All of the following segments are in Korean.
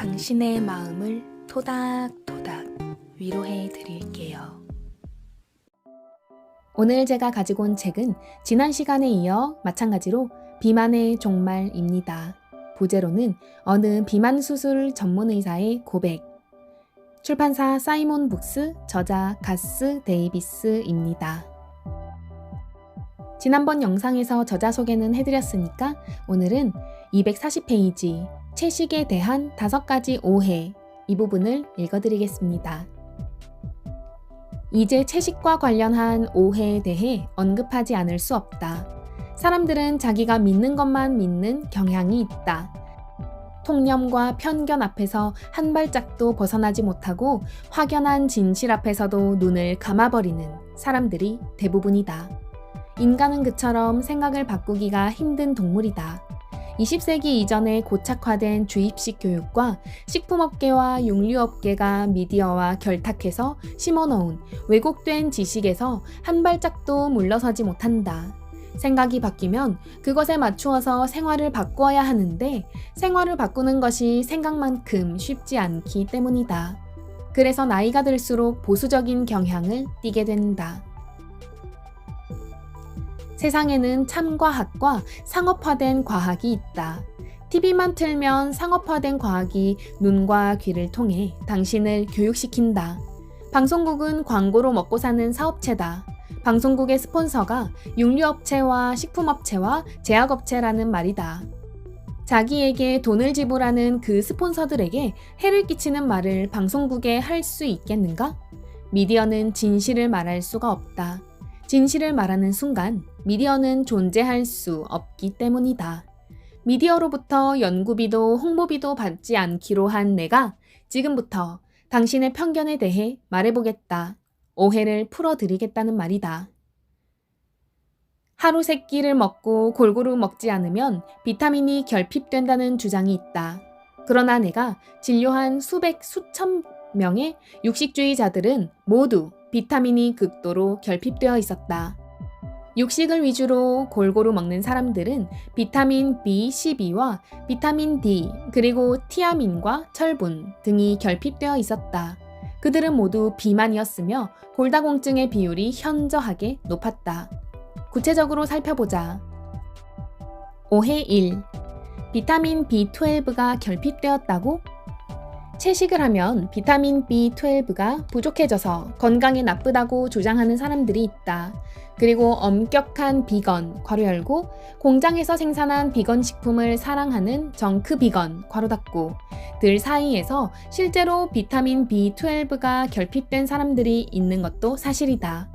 당신의 마음을 토닥토닥 위로해 드릴게요. 오늘 제가 가지고 온 책은 지난 시간에 이어 마찬가지로 비만의 종말입니다. 부제로는 어느 비만 수술 전문 의사의 고백. 출판사 사이몬 북스, 저자 가스 데이비스입니다. 지난번 영상에서 저자 소개는 해드렸으니까 오늘은 240페이지 채식에 대한 5가지 오해, 이 부분을 읽어드리겠습니다. 이제 채식과 관련한 오해에 대해 언급하지 않을 수 없다. 사람들은 자기가 믿는 것만 믿는 경향이 있다. 통념과 편견 앞에서 한 발짝도 벗어나지 못하고 확연한 진실 앞에서도 눈을 감아버리는 사람들이 대부분이다. 인간은 그처럼 생각을 바꾸기가 힘든 동물이다. 20세기 이전에 고착화된 주입식 교육과 식품업계와 육류업계가 미디어와 결탁해서 심어놓은 왜곡된 지식에서 한 발짝도 물러서지 못한다. 생각이 바뀌면 그것에 맞추어서 생활을 바꾸어야 하는데 생활을 바꾸는 것이 생각만큼 쉽지 않기 때문이다. 그래서 나이가 들수록 보수적인 경향을 띠게 된다. 세상에는 참과학과 상업화된 과학이 있다. TV만 틀면 상업화된 과학이 눈과 귀를 통해 당신을 교육시킨다. 방송국은 광고로 먹고 사는 사업체다. 방송국의 스폰서가 육류업체와 식품업체와 제약업체라는 말이다. 자기에게 돈을 지불하는 그 스폰서들에게 해를 끼치는 말을 방송국에 할 수 있겠는가? 미디어는 진실을 말할 수가 없다. 진실을 말하는 순간 미디어는 존재할 수 없기 때문이다. 미디어로부터 연구비도 홍보비도 받지 않기로 한 내가 지금부터 당신의 편견에 대해 말해보겠다. 오해를 풀어드리겠다는 말이다. 하루 3끼를 먹고 골고루 먹지 않으면 비타민이 결핍된다는 주장이 있다. 그러나 내가 진료한 수백 수천 명의 육식주의자들은 모두 비타민이 극도로 결핍되어 있었다. 육식을 위주로 골고루 먹는 사람들은 비타민 B12와 비타민 D 그리고 티아민과 철분 등이 결핍되어 있었다. 그들은 모두 비만이었으며 골다공증의 비율이 현저하게 높았다. 구체적으로 살펴보자. 오해 1. 비타민 B12가 결핍되었다고? 채식을 하면 비타민 B12가 부족해져서 건강에 나쁘다고 주장하는 사람들이 있다. 그리고 엄격한 비건, 괄호 열고, 공장에서 생산한 비건 식품을 사랑하는 정크 비건, 괄호 닫고, 들 사이에서 실제로 비타민 B12가 결핍된 사람들이 있는 것도 사실이다.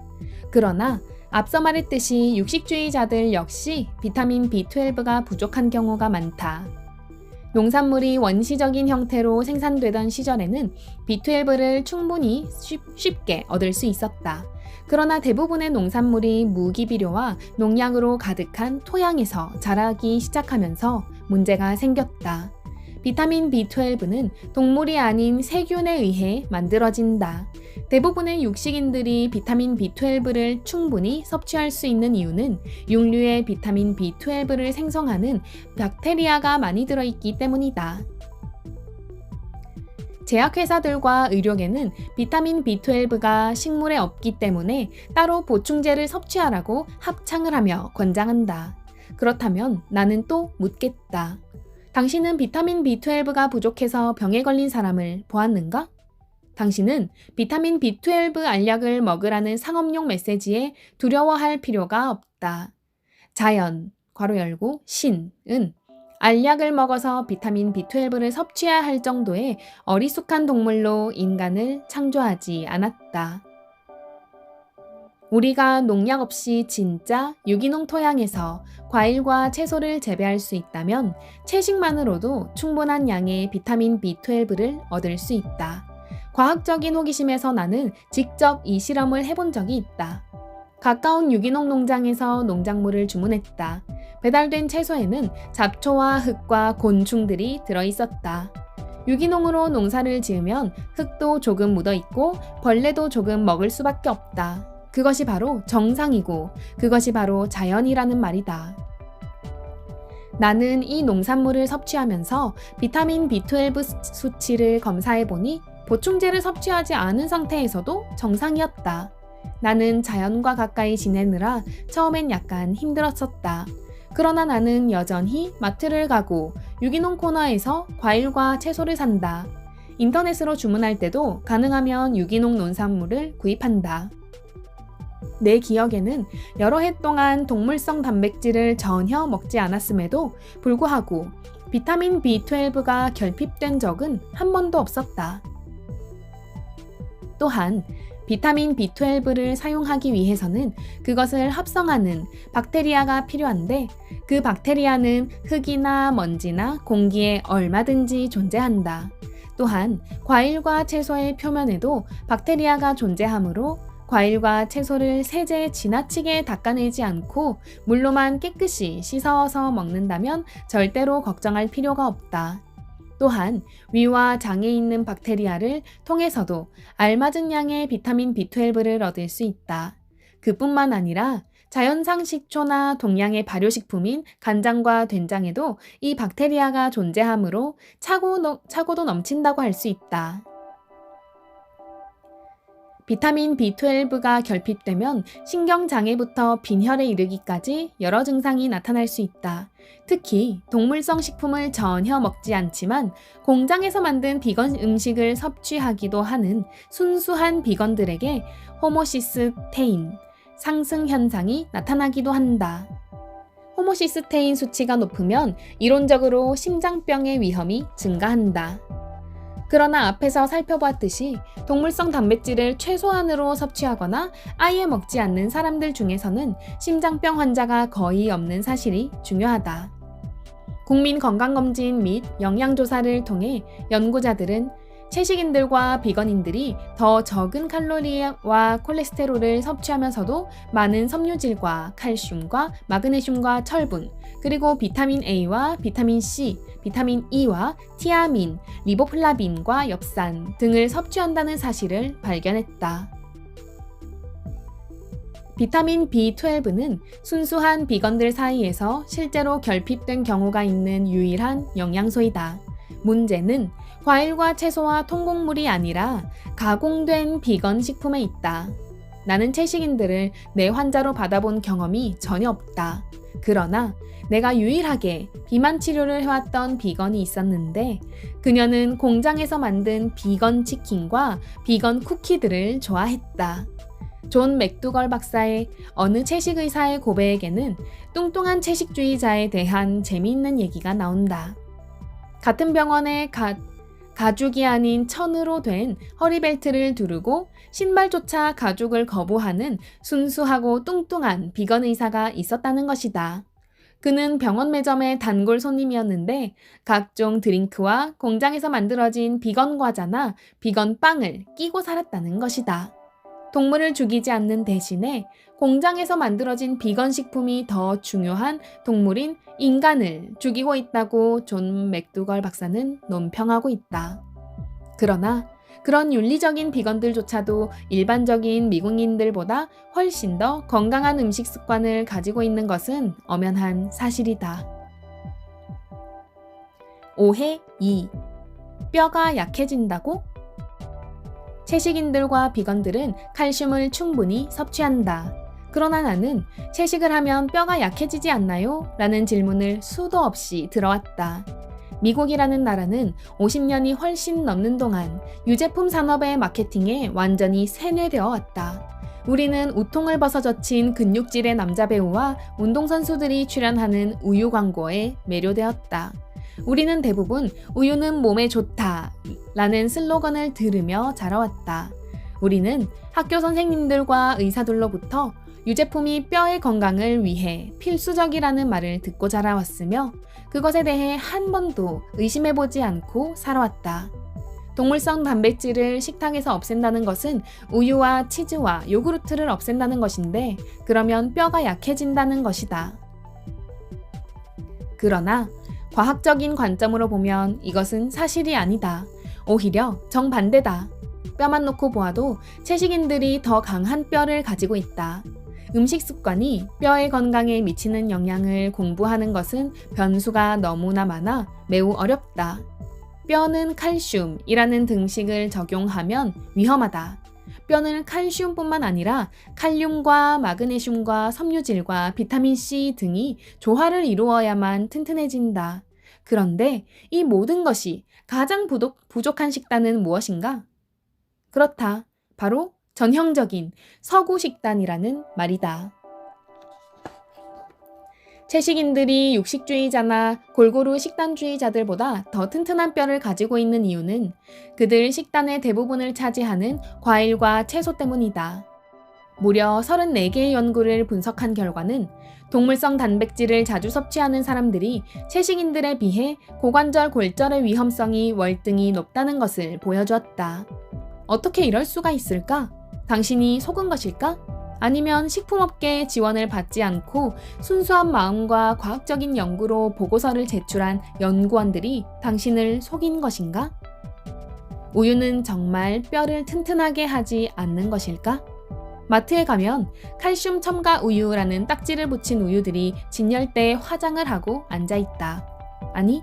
그러나 앞서 말했듯이 육식주의자들 역시 비타민 B12가 부족한 경우가 많다. 농산물이 원시적인 형태로 생산되던 시절에는 B12를 충분히 쉽게 얻을 수 있었다. 그러나 대부분의 농산물이 무기비료와 농약으로 가득한 토양에서 자라기 시작하면서 문제가 생겼다. 비타민 B12는 동물이 아닌 세균에 의해 만들어진다. 대부분의 육식인들이 비타민 B12를 충분히 섭취할 수 있는 이유는 육류에 비타민 B12를 생성하는 박테리아가 많이 들어있기 때문이다. 제약회사들과 의료계는 비타민 B12가 식물에 없기 때문에 따로 보충제를 섭취하라고 합창을 하며 권장한다. 그렇다면 나는 또 묻겠다. 당신은 비타민 B12가 부족해서 병에 걸린 사람을 보았는가? 당신은 비타민 B12 알약을 먹으라는 상업용 메시지에 두려워할 필요가 없다. 자연, 괄호 열고, 신은 알약을 먹어서 비타민 B12를 섭취해야 할 정도의 어리숙한 동물로 인간을 창조하지 않았다. 우리가 농약 없이 진짜 유기농 토양에서 과일과 채소를 재배할 수 있다면 채식만으로도 충분한 양의 비타민 B12를 얻을 수 있다. 과학적인 호기심에서 나는 직접 이 실험을 해본 적이 있다. 가까운 유기농 농장에서 농작물을 주문했다. 배달된 채소에는 잡초와 흙과 곤충들이 들어있었다. 유기농으로 농사를 지으면 흙도 조금 묻어있고 벌레도 조금 먹을 수밖에 없다. 그것이 바로 정상이고 그것이 바로 자연이라는 말이다. 나는 이 농산물을 섭취하면서 비타민 B12 수치를 검사해보니 보충제를 섭취하지 않은 상태에서도 정상이었다. 나는 자연과 가까이 지내느라 처음엔 약간 힘들었었다. 그러나 나는 여전히 마트를 가고 유기농 코너에서 과일과 채소를 산다. 인터넷으로 주문할 때도 가능하면 유기농 농산물을 구입한다. 내 기억에는 여러 해 동안 동물성 단백질을 전혀 먹지 않았음에도 불구하고 비타민 B12가 결핍된 적은 한 번도 없었다. 또한 비타민 B12를 사용하기 위해서는 그것을 합성하는 박테리아가 필요한데 그 박테리아는 흙이나 먼지나 공기에 얼마든지 존재한다. 또한 과일과 채소의 표면에도 박테리아가 존재하므로 과일과 채소를 세제에 지나치게 닦아내지 않고 물로만 깨끗이 씻어서 먹는다면 절대로 걱정할 필요가 없다. 또한 위와 장에 있는 박테리아를 통해서도 알맞은 양의 비타민 B12를 얻을 수 있다. 그뿐만 아니라 자연상 식초나 동양의 발효식품인 간장과 된장에도 이 박테리아가 존재하므로 차고도 넘친다고 할 수 있다. 비타민 B12가 결핍되면 신경장애부터 빈혈에 이르기까지 여러 증상이 나타날 수 있다. 특히 동물성 식품을 전혀 먹지 않지만 공장에서 만든 비건 음식을 섭취하기도 하는 순수한 비건들에게 호모시스테인 상승 현상이 나타나기도 한다. 호모시스테인 수치가 높으면 이론적으로 심장병의 위험이 증가한다. 그러나 앞에서 살펴보았듯이 동물성 단백질을 최소한으로 섭취하거나 아예 먹지 않는 사람들 중에서는 심장병 환자가 거의 없는 사실이 중요하다. 국민건강검진 및 영양조사를 통해 연구자들은 채식인들과 비건인들이 더 적은 칼로리와 콜레스테롤을 섭취하면서도 많은 섬유질과 칼슘과 마그네슘과 철분, 그리고 비타민 A와 비타민 C, 비타민 E와 티아민, 리보플라빈과 엽산 등을 섭취한다는 사실을 발견했다. 비타민 B12는 순수한 비건들 사이에서 실제로 결핍된 경우가 있는 유일한 영양소이다. 문제는 과일과 채소와 통곡물이 아니라 가공된 비건 식품에 있다. 나는 채식인들을 내 환자로 받아본 경험이 전혀 없다. 그러나 내가 유일하게 비만 치료를 해왔던 비건이 있었는데 그녀는 공장에서 만든 비건 치킨과 비건 쿠키들을 좋아했다. 존 맥두걸 박사의 어느 채식 의사의 고백에는 뚱뚱한 채식주의자에 대한 재미있는 얘기가 나온다. 같은 병원에 가죽이 아닌 천으로 된 허리벨트를 두르고 신발조차 가죽을 거부하는 순수하고 뚱뚱한 비건 의사가 있었다는 것이다. 그는 병원 매점의 단골 손님이었는데 각종 드링크와 공장에서 만들어진 비건 과자나 비건 빵을 끼고 살았다는 것이다. 동물을 죽이지 않는 대신에 공장에서 만들어진 비건 식품이 더 중요한 동물인 인간을 죽이고 있다고 존 맥두걸 박사는 논평하고 있다. 그러나 그런 윤리적인 비건들조차도 일반적인 미국인들보다 훨씬 더 건강한 음식 습관을 가지고 있는 것은 엄연한 사실이다. 오해 2. 뼈가 약해진다고? 채식인들과 비건들은 칼슘을 충분히 섭취한다. 그러나 나는 채식을 하면 뼈가 약해지지 않나요? 라는 질문을 수도 없이 들어왔다. 미국이라는 나라는 50년이 훨씬 넘는 동안 유제품 산업의 마케팅에 완전히 세뇌되어 왔다. 우리는 우통을 벗어 젖힌 근육질의 남자 배우와 운동선수들이 출연하는 우유 광고에 매료되었다. 우리는 대부분 우유는 몸에 좋다 라는 슬로건을 들으며 자라왔다. 우리는 학교 선생님들과 의사들로부터 유제품이 뼈의 건강을 위해 필수적이라는 말을 듣고 자라왔으며 그것에 대해 한 번도 의심해보지 않고 살아왔다. 동물성 단백질을 식탁에서 없앤다는 것은 우유와 치즈와 요구르트를 없앤다는 것인데 그러면 뼈가 약해진다는 것이다. 그러나 과학적인 관점으로 보면 이것은 사실이 아니다. 오히려 정반대다. 뼈만 놓고 보아도 채식인들이 더 강한 뼈를 가지고 있다. 음식 습관이 뼈의 건강에 미치는 영향을 공부하는 것은 변수가 너무나 많아 매우 어렵다. 뼈는 칼슘이라는 등식을 적용하면 위험하다. 뼈는 칼슘뿐만 아니라 칼륨과 마그네슘과 섬유질과 비타민C 등이 조화를 이루어야만 튼튼해진다. 그런데 이 모든 것이 가장 부족한 식단은 무엇인가? 그렇다. 바로 전형적인 서구 식단이라는 말이다. 채식인들이 육식주의자나 골고루 식단주의자들보다 더 튼튼한 뼈를 가지고 있는 이유는 그들 식단의 대부분을 차지하는 과일과 채소 때문이다. 무려 34개의 연구를 분석한 결과는 동물성 단백질을 자주 섭취하는 사람들이 채식인들에 비해 고관절 골절의 위험성이 월등히 높다는 것을 보여주었다. 어떻게 이럴 수가 있을까? 당신이 속은 것일까? 아니면 식품업계의 지원을 받지 않고 순수한 마음과 과학적인 연구로 보고서를 제출한 연구원들이 당신을 속인 것인가? 우유는 정말 뼈를 튼튼하게 하지 않는 것일까? 마트에 가면 칼슘 첨가 우유라는 딱지를 붙인 우유들이 진열대에 화장을 하고 앉아있다. 아니,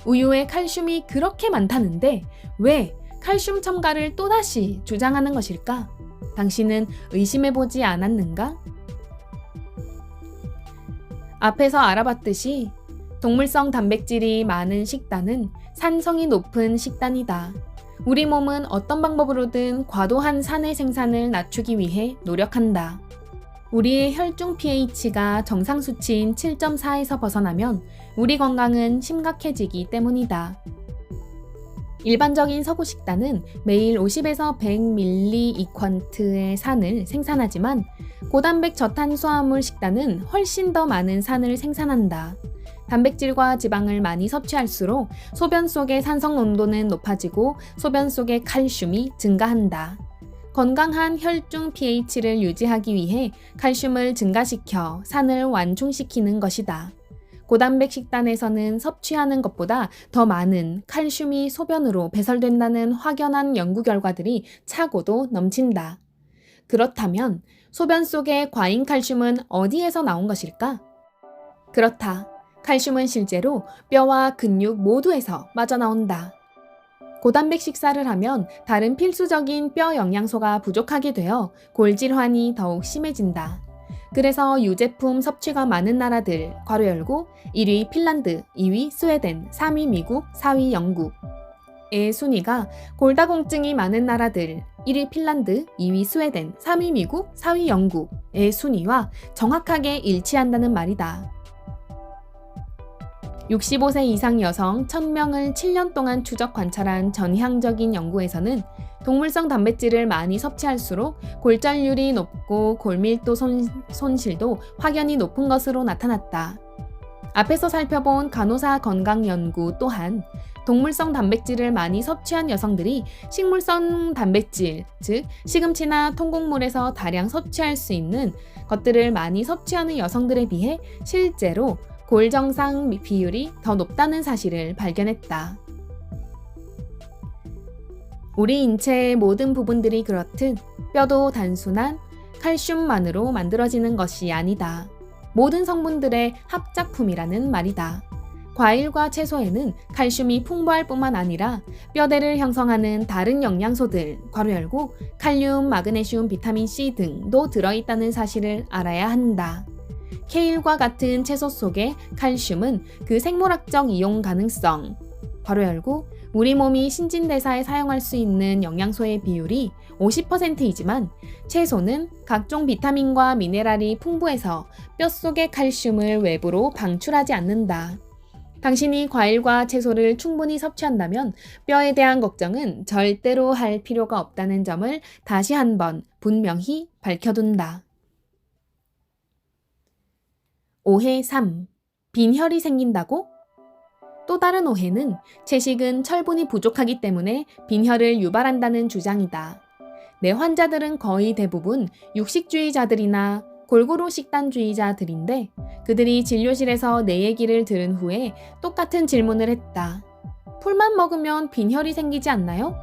우유에 칼슘이 그렇게 많다는데 왜 칼슘 첨가를 또다시 주장하는 것일까? 당신은 의심해보지 않았는가? 앞에서 알아봤듯이 동물성 단백질이 많은 식단은 산성이 높은 식단이다. 우리 몸은 어떤 방법으로든 과도한 산의 생산을 낮추기 위해 노력한다. 우리의 혈중 pH가 정상 수치인 7.4에서 벗어나면 우리 건강은 심각해지기 때문이다. 일반적인 서구 식단은 매일 50에서 100ml/의 산을 생산하지만 고단백 저탄수화물 식단은 훨씬 더 많은 산을 생산한다. 단백질과 지방을 많이 섭취할수록 소변 속의 산성 농도는 높아지고 소변 속의 칼슘이 증가한다. 건강한 혈중 pH를 유지하기 위해 칼슘을 증가시켜 산을 완충시키는 것이다. 고단백 식단에서는 섭취하는 것보다 더 많은 칼슘이 소변으로 배설된다는 확연한 연구 결과들이 차고도 넘친다. 그렇다면 소변 속의 과잉 칼슘은 어디에서 나온 것일까? 그렇다. 칼슘은 실제로 뼈와 근육 모두에서 빠져나온다. 고단백 식사를 하면 다른 필수적인 뼈 영양소가 부족하게 되어 골질환이 더욱 심해진다. 그래서 유제품 섭취가 많은 나라들 괄호 열고 1위 핀란드, 2위 스웨덴, 3위 미국, 4위 영국의 순위가 골다공증이 많은 나라들 1위 핀란드, 2위 스웨덴, 3위 미국, 4위 영국의 순위와 정확하게 일치한다는 말이다. 65세 이상 여성 1000명을 7년 동안 추적 관찰한 전향적인 연구에서는 동물성 단백질을 많이 섭취할수록 골절률이 높고 골밀도 손실도 확연히 높은 것으로 나타났다. 앞에서 살펴본 간호사 건강 연구 또한 동물성 단백질을 많이 섭취한 여성들이 식물성 단백질, 즉 시금치나 통곡물에서 다량 섭취할 수 있는 것들을 많이 섭취하는 여성들에 비해 실제로 골정상 비율이 더 높다는 사실을 발견했다. 우리 인체의 모든 부분들이 그렇듯 뼈도 단순한 칼슘만으로 만들어지는 것이 아니다. 모든 성분들의 합작품이라는 말이다. 과일과 채소에는 칼슘이 풍부할 뿐만 아니라 뼈대를 형성하는 다른 영양소들 괄호 열고 칼륨, 마그네슘, 비타민C 등도 들어있다는 사실을 알아야 한다. 케일과 같은 채소 속의 칼슘은 그 생물학적 이용 가능성 괄호 열고 우리 몸이 신진대사에 사용할 수 있는 영양소의 비율이 50%이지만 채소는 각종 비타민과 미네랄이 풍부해서 뼛속의 칼슘을 외부로 방출하지 않는다. 당신이 과일과 채소를 충분히 섭취한다면 뼈에 대한 걱정은 절대로 할 필요가 없다는 점을 다시 한번 분명히 밝혀둔다. 오해 3. 빈혈이 생긴다고? 또 다른 오해는 채식은 철분이 부족하기 때문에 빈혈을 유발한다는 주장이다. 내 환자들은 거의 대부분 육식주의자들이나 골고루 식단주의자들인데 그들이 진료실에서 내 얘기를 들은 후에 똑같은 질문을 했다. 풀만 먹으면 빈혈이 생기지 않나요?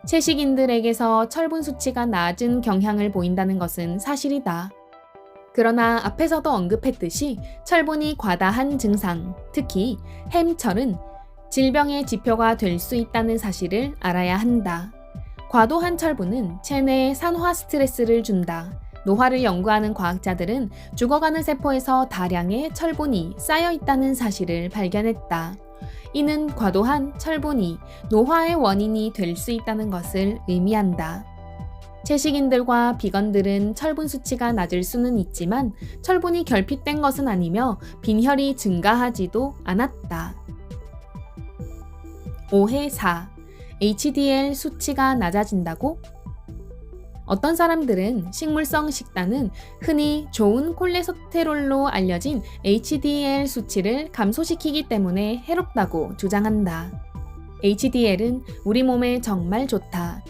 채식인들에게서 철분 수치가 낮은 경향을 보인다는 것은 사실이다. 그러나 앞에서도 언급했듯이 철분이 과다한 증상, 특히 햄철은 질병의 지표가 될 수 있다는 사실을 알아야 한다. 과도한 철분은 체내에 산화 스트레스를 준다. 노화를 연구하는 과학자들은 죽어가는 세포에서 다량의 철분이 쌓여 있다는 사실을 발견했다. 이는 과도한 철분이 노화의 원인이 될 수 있다는 것을 의미한다. 채식인들과 비건들은 철분 수치가 낮을 수는 있지만 철분이 결핍된 것은 아니며 빈혈이 증가하지도 않았다. 오해 4. HDL 수치가 낮아진다고? 어떤 사람들은 식물성 식단은 흔히 좋은 콜레스테롤로 알려진 HDL 수치를 감소시키기 때문에 해롭다고 주장한다. HDL은 우리 몸에 정말 좋다.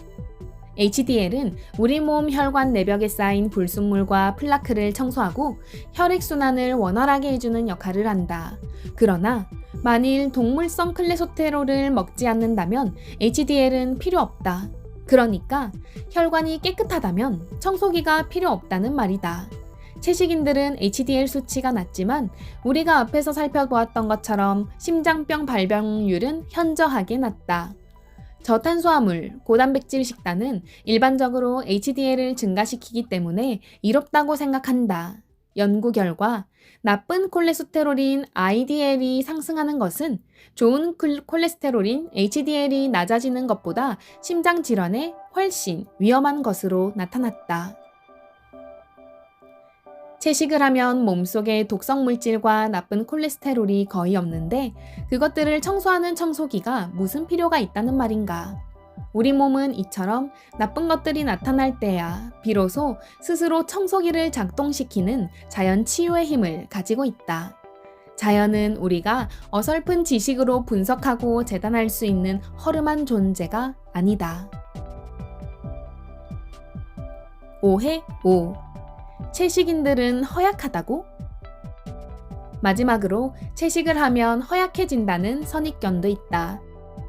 HDL은 우리 몸 혈관 내벽에 쌓인 불순물과 플라크를 청소하고 혈액순환을 원활하게 해주는 역할을 한다. 그러나 만일 동물성 콜레스테롤을 먹지 않는다면 HDL은 필요 없다. 그러니까 혈관이 깨끗하다면 청소기가 필요 없다는 말이다. 채식인들은 HDL 수치가 낮지만 우리가 앞에서 살펴보았던 것처럼 심장병 발병률은 현저하게 낮다. 저탄수화물, 고단백질 식단은 일반적으로 HDL을 증가시키기 때문에 이롭다고 생각한다. 연구 결과 나쁜 콜레스테롤인 IDL이 상승하는 것은 좋은 콜레스테롤인 HDL이 낮아지는 것보다 심장 질환에 훨씬 위험한 것으로 나타났다. 채식을 하면 몸속에 독성 물질과 나쁜 콜레스테롤이 거의 없는데 그것들을 청소하는 청소기가 무슨 필요가 있다는 말인가? 우리 몸은 이처럼 나쁜 것들이 나타날 때야 비로소 스스로 청소기를 작동시키는 자연 치유의 힘을 가지고 있다. 자연은 우리가 어설픈 지식으로 분석하고 재단할 수 있는 허름한 존재가 아니다. 오해 5. 채식인들은 허약하다고? 마지막으로 채식을 하면 허약해진다는 선입견도 있다.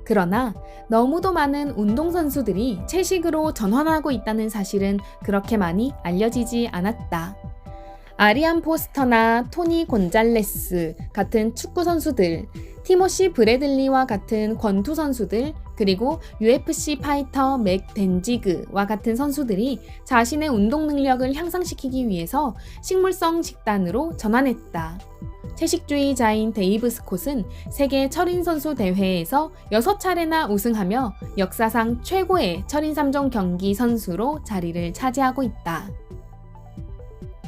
그러나 너무도 많은 운동선수들이 채식으로 전환하고 있다는 사실은 그렇게 많이 알려지지 않았다. 아리안 포스터나 토니 곤잘레스 같은 축구 선수들, 티모시 브래들리와 같은 권투 선수들, 그리고 UFC 파이터 맥 덴지그와 같은 선수들이 자신의 운동 능력을 향상시키기 위해서 식물성 식단으로 전환했다. 채식주의자인 데이브 스콧은 세계 철인 선수 대회에서 6차례나 우승하며 역사상 최고의 철인 3종 경기 선수로 자리를 차지하고 있다.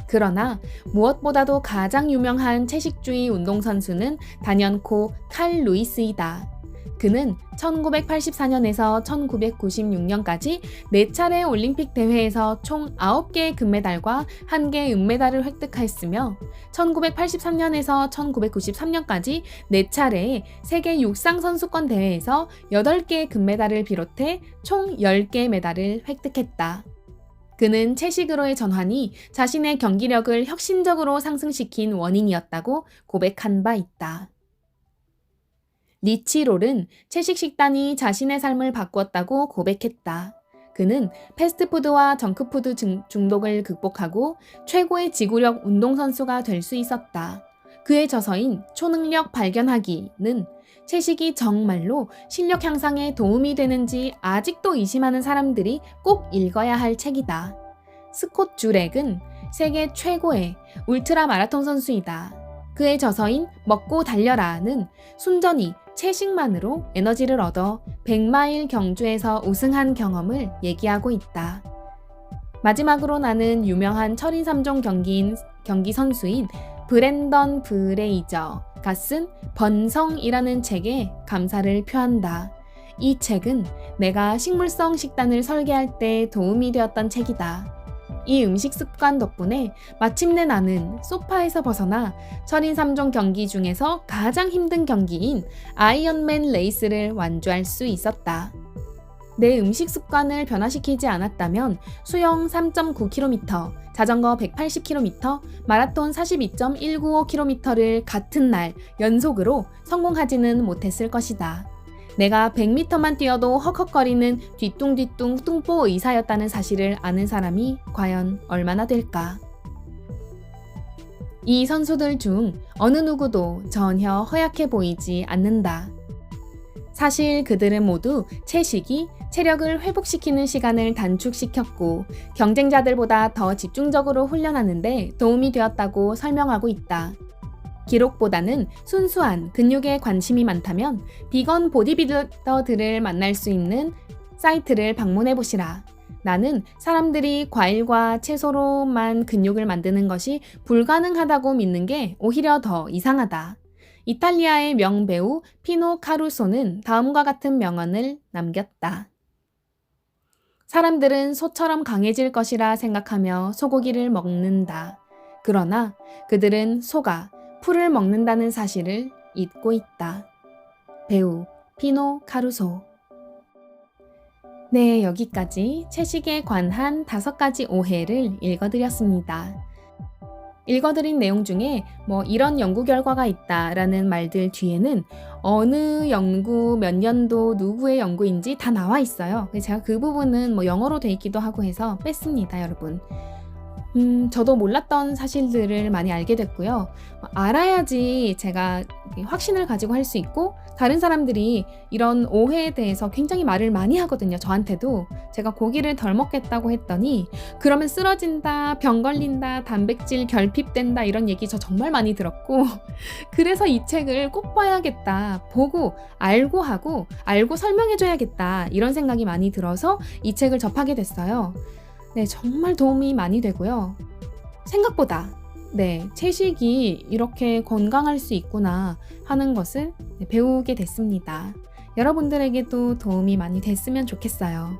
그러나 무엇보다도 가장 유명한 채식주의 운동선수는 단연코 칼 루이스이다. 그는 1984년에서 1996년까지 4차례 올림픽 대회에서 총 9개의 금메달과 1개의 은메달을 획득하였으며 1983년에서 1993년까지 4차례의 세계 육상선수권 대회에서 8개의 금메달을 비롯해 총 10개의 메달을 획득했다. 그는 채식으로의 전환이 자신의 경기력을 혁신적으로 상승시킨 원인이었다고 고백한 바 있다. 리치롤은 채식 식단이 자신의 삶을 바꾸었다고 고백했다. 그는 패스트푸드와 정크푸드 중독을 극복하고 최고의 지구력 운동선수가 될 수 있었다. 그의 저서인 초능력 발견하기는 채식이 정말로 실력 향상에 도움이 되는지 아직도 의심하는 사람들이 꼭 읽어야 할 책이다. 스콧 주렉은 세계 최고의 울트라 마라톤 선수이다. 그의 저서인 먹고 달려라는 순전히 채식만으로 에너지를 얻어 100마일 경주에서 우승한 경험을 얘기하고 있다. 마지막으로 나는 유명한 철인 3종 경기 선수인 브랜던 브레이저가 쓴 번성이라는 책에 감사를 표한다. 이 책은 내가 식물성 식단을 설계할 때 도움이 되었던 책이다. 이 음식 습관 덕분에 마침내 나는 소파에서 벗어나 철인 3종 경기 중에서 가장 힘든 경기인 아이언맨 레이스를 완주할 수 있었다. 내 음식 습관을 변화시키지 않았다면 수영 3.9km, 자전거 180km, 마라톤 42.195km를 같은 날 연속으로 성공하지는 못했을 것이다. 내가 100m만 뛰어도 헉헉거리는 뒤뚱뒤뚱 뚱보 의사였다는 사실을 아는 사람이 과연 얼마나 될까? 이 선수들 중 어느 누구도 전혀 허약해 보이지 않는다. 사실 그들은 모두 채식이 체력을 회복시키는 시간을 단축시켰고 경쟁자들보다 더 집중적으로 훈련하는데 도움이 되었다고 설명하고 있다. 기록보다는 순수한 근육에 관심이 많다면 비건 보디빌더들을 만날 수 있는 사이트를 방문해 보시라. 나는 사람들이 과일과 채소로만 근육을 만드는 것이 불가능하다고 믿는 게 오히려 더 이상하다. 이탈리아의 명배우 피노 카루소는 다음과 같은 명언을 남겼다. 사람들은 소처럼 강해질 것이라 생각하며 소고기를 먹는다. 그러나 그들은 소가 풀을 먹는다는 사실을 잊고 있다. 배우 피노 카루소. 네, 여기까지 채식에 관한 5가지 오해를 읽어드렸습니다. 읽어드린 내용 중에 이런 연구 결과가 있다라는 말들 뒤에는 어느 연구 몇 년도 누구의 연구인지 다 나와 있어요. 제가 그 부분은 영어로 돼 있기도 하고 해서 뺐습니다, 여러분. 저도 몰랐던 사실들을 많이 알게 됐고요. 알아야지 제가 확신을 가지고 할 수 있고 다른 사람들이 이런 오해에 대해서 굉장히 말을 많이 하거든요. 저한테도 제가 고기를 덜 먹겠다고 했더니 그러면 쓰러진다, 병 걸린다, 단백질 결핍된다 이런 얘기 저 정말 많이 들었고 그래서 이 책을 꼭 봐야겠다, 보고 알고 하고 알고 설명해줘야겠다 이런 생각이 많이 들어서 이 책을 접하게 됐어요. 네, 정말 도움이 많이 되고요. 생각보다 채식이 이렇게 건강할 수 있구나 하는 것을 배우게 됐습니다. 여러분들에게도 도움이 많이 됐으면 좋겠어요.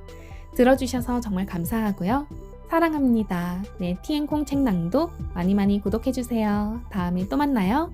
들어주셔서 정말 감사하고요. 사랑합니다. TN콩 책낭독 많이 구독해주세요. 다음에 또 만나요.